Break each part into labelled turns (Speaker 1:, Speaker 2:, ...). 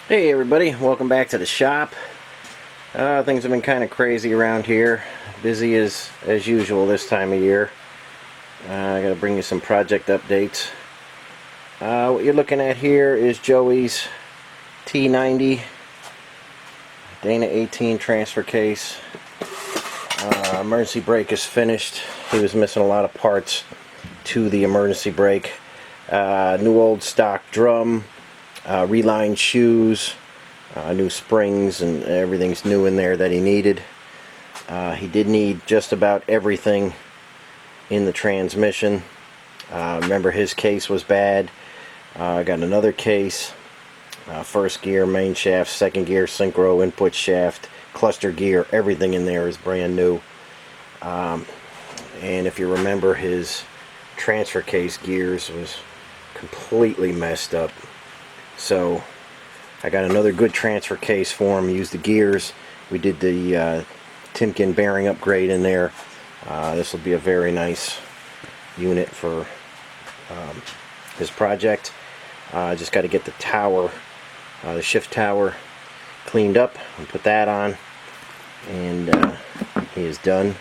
Speaker 1: Hey everybody, welcome back to the shop. Things have been kind of crazy around here. Busy as usual this time of year. I gotta bring you some project updates. What you're looking at here is Joey's T90 Dana 18 transfer case. Emergency brake is finished. He was missing a lot of parts to the emergency brake. New old stock drum. Relined shoes, new springs, and everything's new in there that he needed. He did need just about everything in the transmission. Remember, his case was bad. I got another case. First gear, main shaft, second gear, synchro, input shaft, cluster gear, everything in there is brand new. And if you remember, his transfer case gears was completely messed up. So I got another good transfer case for him. Used the gears. We did the Timken bearing upgrade in there. This will be a very nice unit for his project. Just got to get the tower, the shift tower, cleaned up and put that on, and he is done.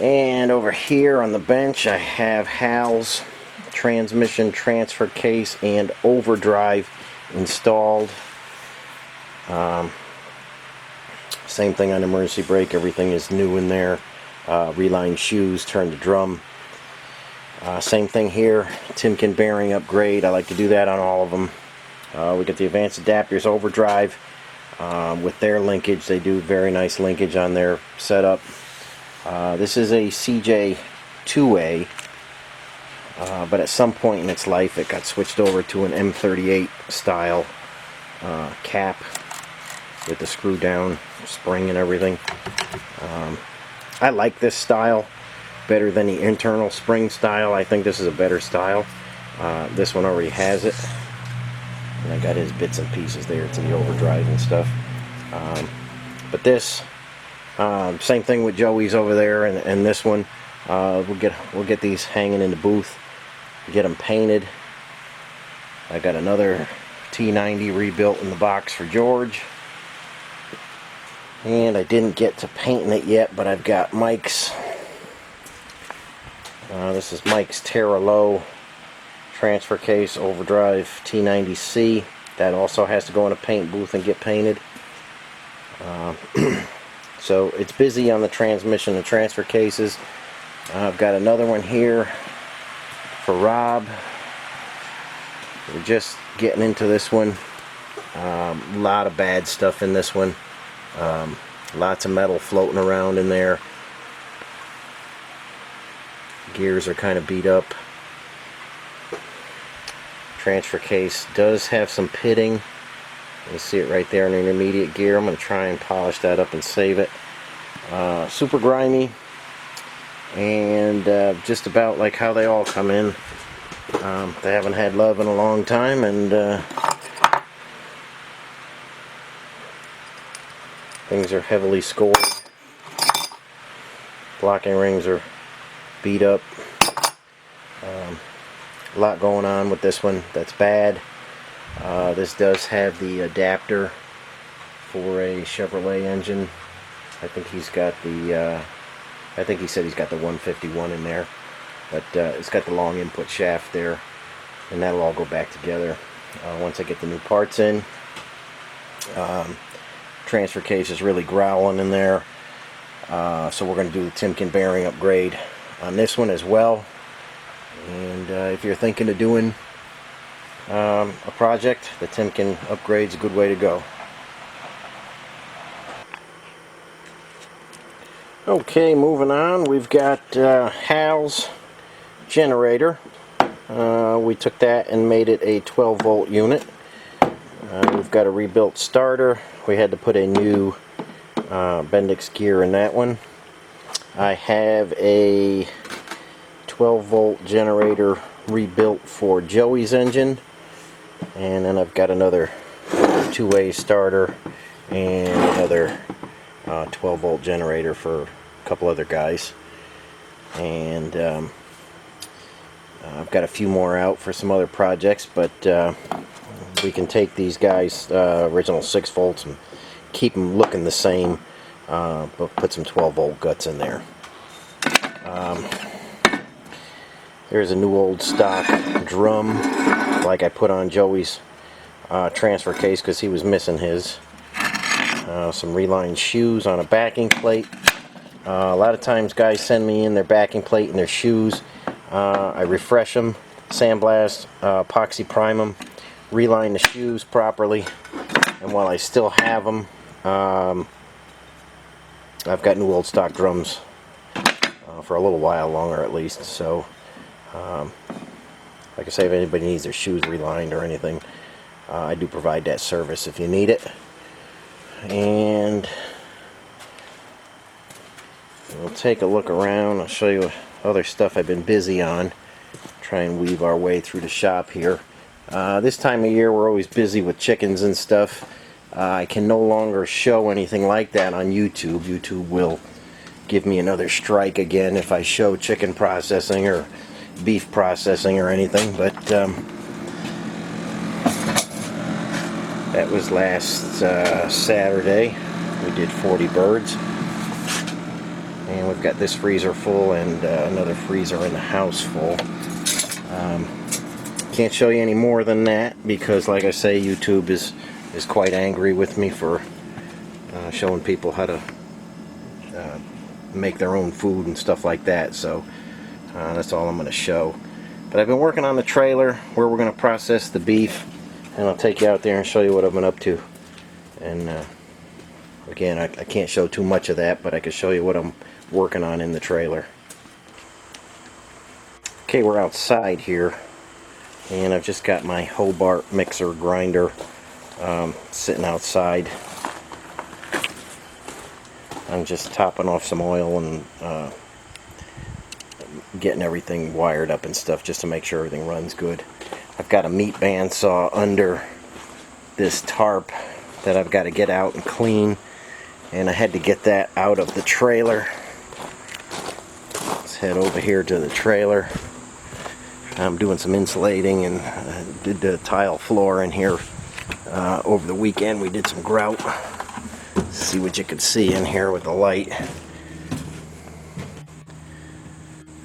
Speaker 1: And over here on the bench I have Hal's transmission transfer case and overdrive installed. Same thing on emergency brake. Everything is new in there. Relined shoes, turned the drum. Same thing here. Timken bearing upgrade. I like to do that on all of them. We got the advanced adapters overdrive with their linkage. They do very nice linkage on their setup. This is a CJ2A. But at some point in its life it got switched over to an M38 style cap with the screw down spring and everything. I like this style better than the internal spring style. I think this is a better style. This one already has it, and I got his bits and pieces there to the overdrive and stuff. But this same thing with Joey's over there, and this one we'll get these hanging in the booth, get them painted. I got another T90 rebuilt in the box for George, and I didn't get to painting it yet, but I've got Mike's. This is Mike's Terra Low transfer case overdrive T90C. That also has to go in a paint booth and get painted. So it's busy on the transmission and transfer cases. I've got another one here for Rob. We're just getting into this one. A lot of bad stuff in this one. Lots of metal floating around in there. Gears are kind of beat up. Transfer case does have some pitting. You see it right there in the intermediate gear. I'm going to try and polish that up and save it. Super grimy, and just about like how they all come in. They haven't had love in a long time, and things are heavily scored. Blocking rings are beat up. A lot going on with this one that's bad. This does have the adapter for a Chevrolet engine. I think he's got the I think he said he's got the 151 in there, but it's got the long input shaft there, and that'll all go back together once I get the new parts in. Transfer case is really growling in there, so we're going to do the Timken bearing upgrade on this one as well. And if you're thinking of doing a project, the Timken upgrade's a good way to go. Okay, moving on, we've got Hal's generator. We took that and made it a 12 volt unit. We've got a rebuilt starter. We had to put a new Bendix gear in that one. I have a 12 volt generator rebuilt for Joey's engine, and then I've got another 2-way starter and another 12 volt generator for a couple other guys, and I've got a few more out for some other projects, but we can take these guys, original 6 volts, and keep them looking the same, but put some 12 volt guts in there. There's a new old stock drum, like I put on Joey's transfer case because he was missing his. Some relined shoes on a backing plate. A lot of times guys send me in their backing plate and their shoes. I refresh them, sandblast, epoxy prime them, reline the shoes properly, and while I still have them, I've got new old stock drums for a little while longer at least. So like I say, if anybody needs their shoes relined or anything, I do provide that service if you need it. And we'll take a look around. I'll show you other stuff I've been busy on. Try and weave our way through the shop here. This time of year we're always busy with chickens and stuff. I can no longer show anything like that on YouTube. YouTube will give me another strike again if I show chicken processing or beef processing or anything, but that was last Saturday. We did 40 birds, and we've got this freezer full and another freezer in the house full. Can't show you any more than that because, like I say, YouTube is quite angry with me for showing people how to make their own food and stuff like that. So that's all I'm going to show. But I've been working on the trailer where we're going to process the beef, and I'll take you out there and show you what I've been up to. And again, I can't show too much of that, but I can show you what I'm working on in the trailer. Okay, we're outside here, and I've just got my Hobart mixer grinder sitting outside. I'm just topping off some oil and getting everything wired up and stuff just to make sure everything runs good. I've got a meat bandsaw under this tarp that I've got to get out and clean, and I had to get that out of the trailer. Let's head over here to the trailer. I'm doing some insulating and did the tile floor in here over the weekend. We did some grout. See what you could see in here with the light.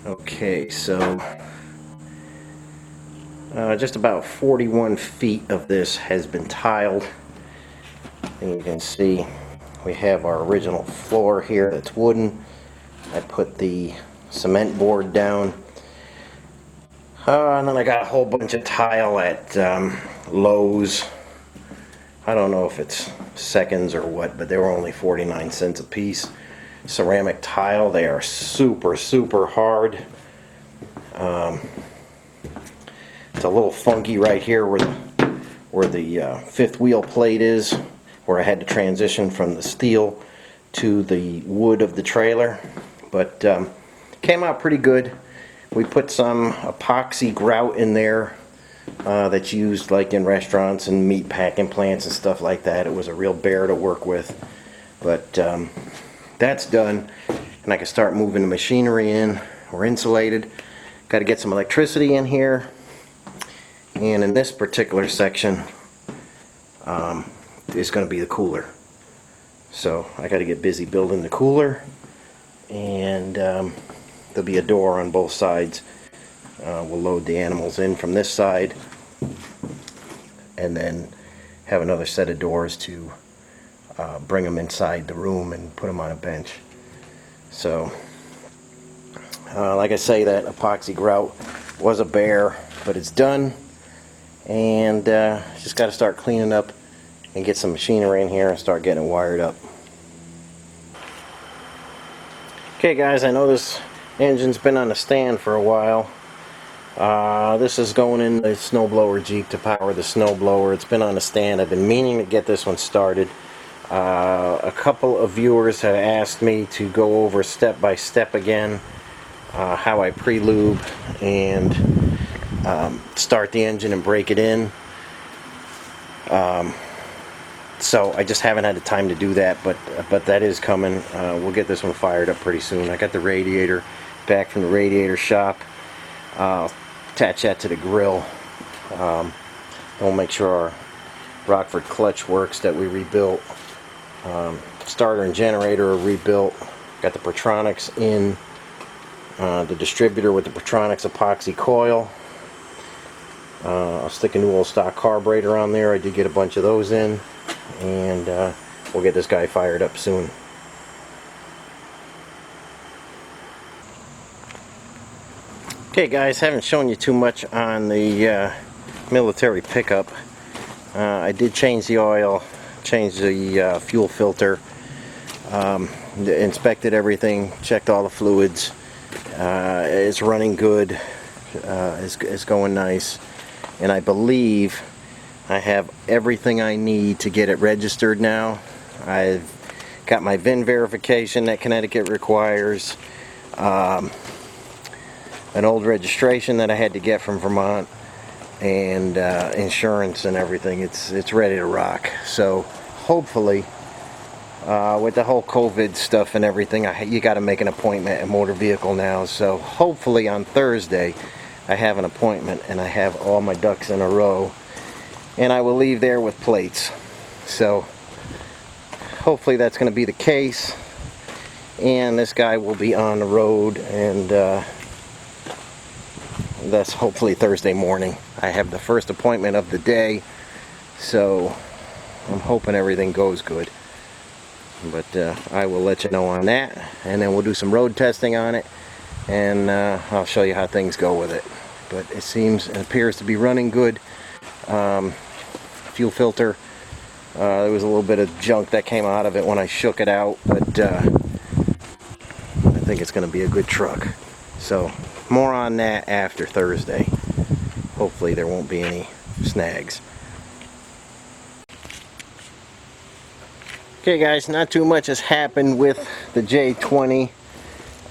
Speaker 1: Okay, so just about 41 feet of this has been tiled, and you can see we have our original floor here that's wooden. I put the cement board down, and then I got a whole bunch of tile at Lowe's. I don't know if it's seconds or what, but they were only 49 cents a piece. Ceramic tile. They are super hard. It's a little funky right here where the fifth wheel plate is, where I had to transition from the steel to the wood of the trailer, but came out pretty good. We put some epoxy grout in there that's used like in restaurants and meat packing plants and stuff like that. It was a real bear to work with, but that's done, and I can start moving the machinery in. We're insulated. Got to get some electricity in here, and in this particular section is going to be the cooler. So I got to get busy building the cooler, and there'll be a door on both sides. We'll load the animals in from this side, and then have another set of doors to bring them inside the room and put them on a bench. So like I say, that epoxy grout was a bear, but it's done, and just got to start cleaning up and get some machinery in here and start getting it wired up. Okay guys, I know this engine's been on the stand for a while. This is going in the snowblower Jeep to power the snowblower. It's been on the stand. I've been meaning to get this one started. A couple of viewers have asked me to go over step by step again how I pre-lube and start the engine and break it in. So I just haven't had the time to do that, but that is coming. We'll get this one fired up pretty soon. I got the radiator back from the radiator shop. Attach that to the grill. We'll make sure Rockford clutch works that we rebuilt. Starter and generator are rebuilt. Got the Pertronics in. The distributor with the Pertronics epoxy coil. I'll stick a new old stock carburetor on there. I did get a bunch of those in. And we'll get this guy fired up soon. Okay guys, haven't shown you too much on the military pickup. I did change the oil, changed the fuel filter, inspected everything, checked all the fluids. It's running good, it's going nice, and I believe I have everything I need to get it registered now. I've got my VIN verification that Connecticut requires, an old registration that I had to get from Vermont, and insurance and everything. It's ready to rock. So hopefully, with the whole COVID stuff and everything, you got to make an appointment at motor vehicle now. So hopefully on Thursday I have an appointment and I have all my ducks in a row, and I will leave there with plates. So hopefully that's going to be the case, and this guy will be on the road, and that's hopefully Thursday morning. I have the first appointment of the day, so I'm hoping everything goes good. But I will let you know on that, and then we'll do some road testing on it, and I'll show you how things go with it. But it appears to be running good. Fuel filter, there was a little bit of junk that came out of it when I shook it out, but I think it's going to be a good truck. So more on that after Thursday. Hopefully there won't be any snags. Okay guys, not too much has happened with the J20.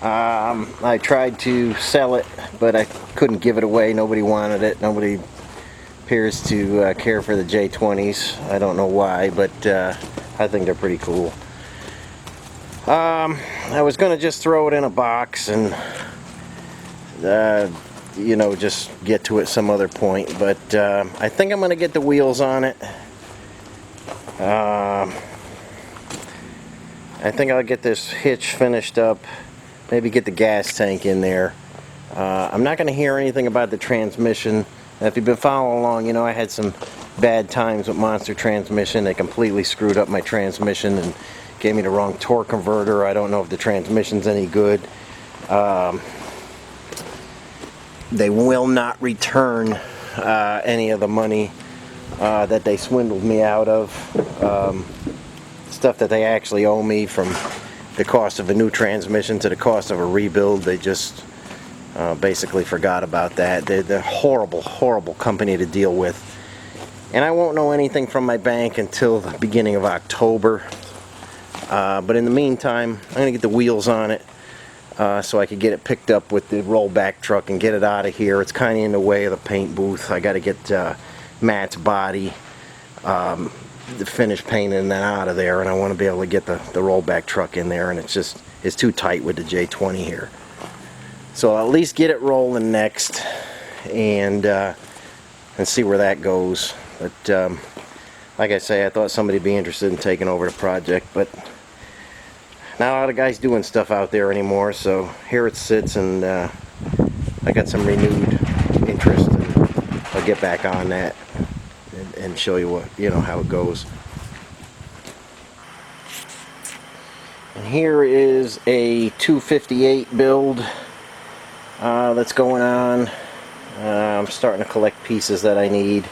Speaker 1: I tried to sell it, but I couldn't give it away. Nobody wanted it. Nobody appears to care for the J20s. I don't know why, but I think they're pretty cool. I was going to just throw it in a box and you know, just get to it some other point, but I think I'm going to get the wheels on it. I think I'll get this hitch finished up, maybe get the gas tank in there. I'm not going to hear anything about the transmission. If you've been following along, you know I had some bad times with Monster Transmission. They completely screwed up my transmission and gave me the wrong torque converter. I don't know if the transmission's any good. They will not return any of the money that they swindled me out of. Stuff that they actually owe me, from the cost of a new transmission to the cost of a rebuild. They just basically forgot about that. They're a horrible, horrible company to deal with. And I won't know anything from my bank until the beginning of October. But in the meantime, I'm going to get the wheels on it so I could get it picked up with the rollback truck and get it out of here. It's kind of in the way of the paint booth. I got to get Matt's body, the finish painted and then out of there, and I want to be able to get the rollback truck in there, and it's too tight with the J20 here. So I'll at least get it rolling next, and see where that goes. But like I say, I thought somebody'd be interested in taking over the project, but not a lot of guys doing stuff out there anymore. So here it sits, and I got some renewed interest, and I'll get back on that and show you how it goes. And here is a 258 build that's going on. I'm starting to collect pieces that I need.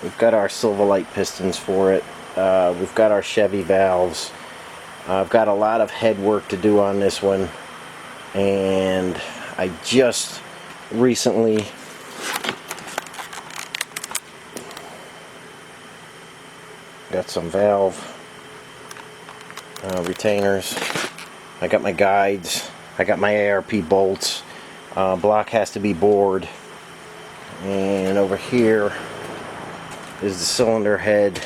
Speaker 1: We've got our Silverlight pistons for it. We've got our Chevy valves. I've got a lot of head work to do on this one, and I just recently got some valve retainers. I got my guides. I got my ARP bolts. Block has to be bored. And over here is the cylinder head.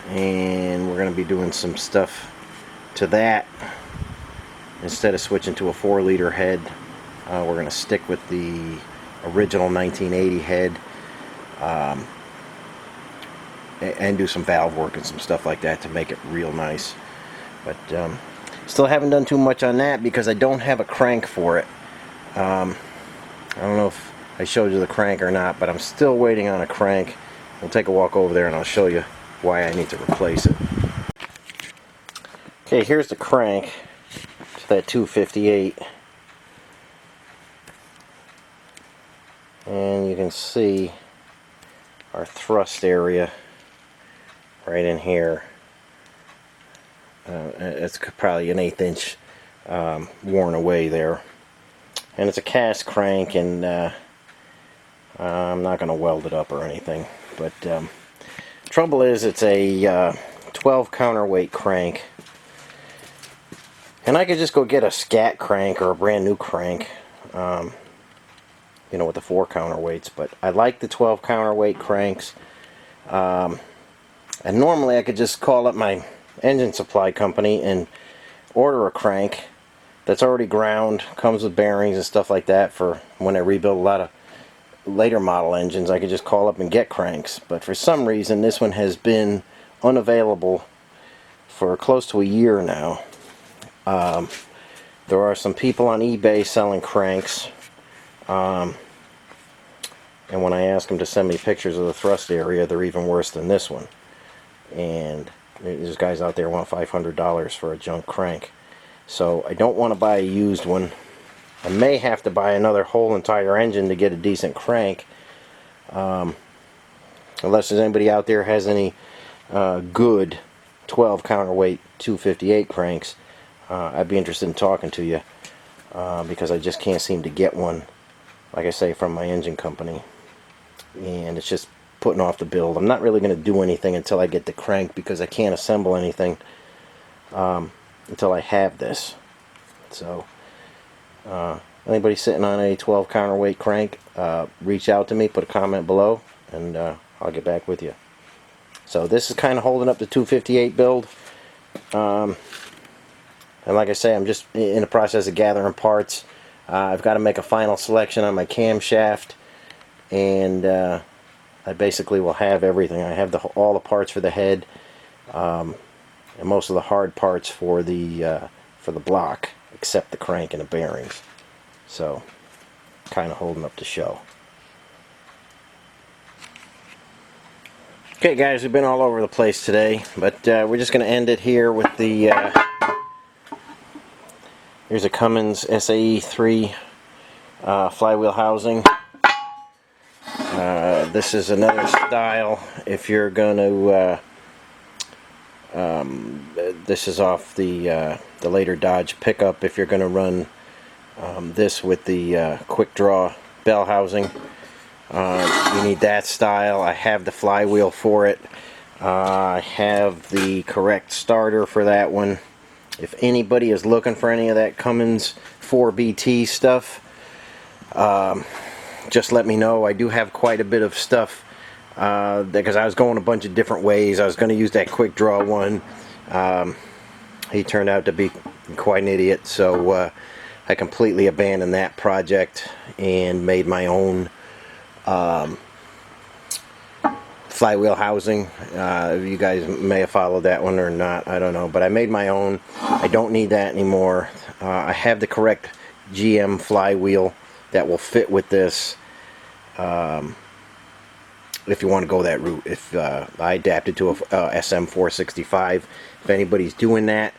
Speaker 1: And we're going to be doing some stuff to that. Instead of switching to a 4-liter head, we're going to stick with the original 1980 head. and do some valve work and some stuff like that to make it real nice. But still haven't done too much on that because I don't have a crank for it. I don't know if I showed you the crank or not, but I'm still waiting on a crank. We'll take a walk over there and I'll show you why I need to replace it. Okay, here's the crank to that 258. And you can see our thrust area right in here. It's probably an 1/8 inch worn away there. And it's a cast crank, and I'm not going to weld it up or anything. But trouble is, it's a 12 counterweight crank. And I could just go get a scat crank or a brand new crank. You know, with the 4 counterweights, but I like the 12 counterweight cranks. And normally I could just call up my engine supply company and order a crank that's already ground, comes with bearings and stuff like that for when I rebuild a lot of later model engines. I could just call up and get cranks, but for some reason this one has been unavailable for close to a year now. There are some people on eBay selling cranks. And when I ask them to send me pictures of the thrust area, they're even worse than this one. And there's guys out there who want $500 for a junk crank. So I don't want to buy a used one. I may have to buy another whole entire engine to get a decent crank. Unless there's anybody out there has any good 12 counterweight 258 cranks, I'd be interested in talking to you. Because I just can't seem to get one, like I say, from my engine company, and it's just putting off the build. I'm not really going to do anything until I get the crank, because I can't assemble anything until I have this. So anybody sitting on a 12 counterweight crank, reach out to me, put a comment below, and I'll get back with you. So this is kind of holding up the 258 build. And like I say, I'm just in the process of gathering parts. I've got to make a final selection on my camshaft, and I basically will have everything. I have all the parts for the head, and most of the hard parts for the block, except the crank and the bearings. So, kind of holding up the show. Okay, guys, we've been all over the place today, but we're just going to end it here with the. Here's a Cummins SAE 3 flywheel housing. This is another style if you're going to, this is off the later Dodge pickup, if you're going to run this with the quick draw bell housing. You need that style. I have the flywheel for it. I have the correct starter for that one. If anybody is looking for any of that Cummins 4BT stuff, just let me know. I do have quite a bit of stuff because I was going a bunch of different ways. I was going to use that quick draw one. He turned out to be quite an idiot, so I completely abandoned that project and made my own flywheel housing. You guys may have followed that one or not, I don't know, but I made my own. I don't need that anymore. I have the correct GM flywheel that will fit with this, if you want to go that route. If I adapted to a SM465, if anybody's doing that,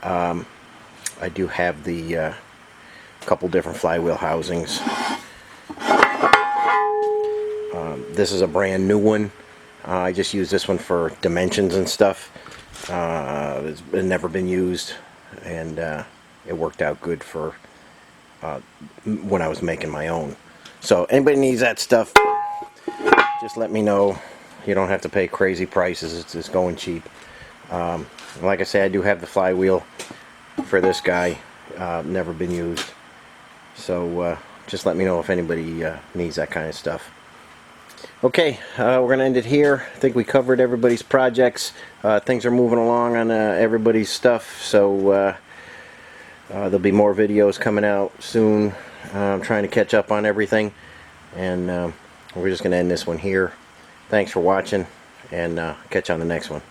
Speaker 1: I do have the couple different flywheel housings. This is a brand new one. I just use this one for dimensions and stuff. It's never been used, and it worked out good for when I was making my own. So anybody needs that stuff, just let me know. You don't have to pay crazy prices. It's just going cheap. Like I say, I do have the flywheel for this guy. Never been used. So just let me know if anybody needs that kind of stuff. Okay, we're going to end it here. I think we covered everybody's projects. Things are moving along on everybody's stuff, so there'll be more videos coming out soon. I'm trying to catch up on everything, and we're just going to end this one here. Thanks for watching, and catch you on the next one.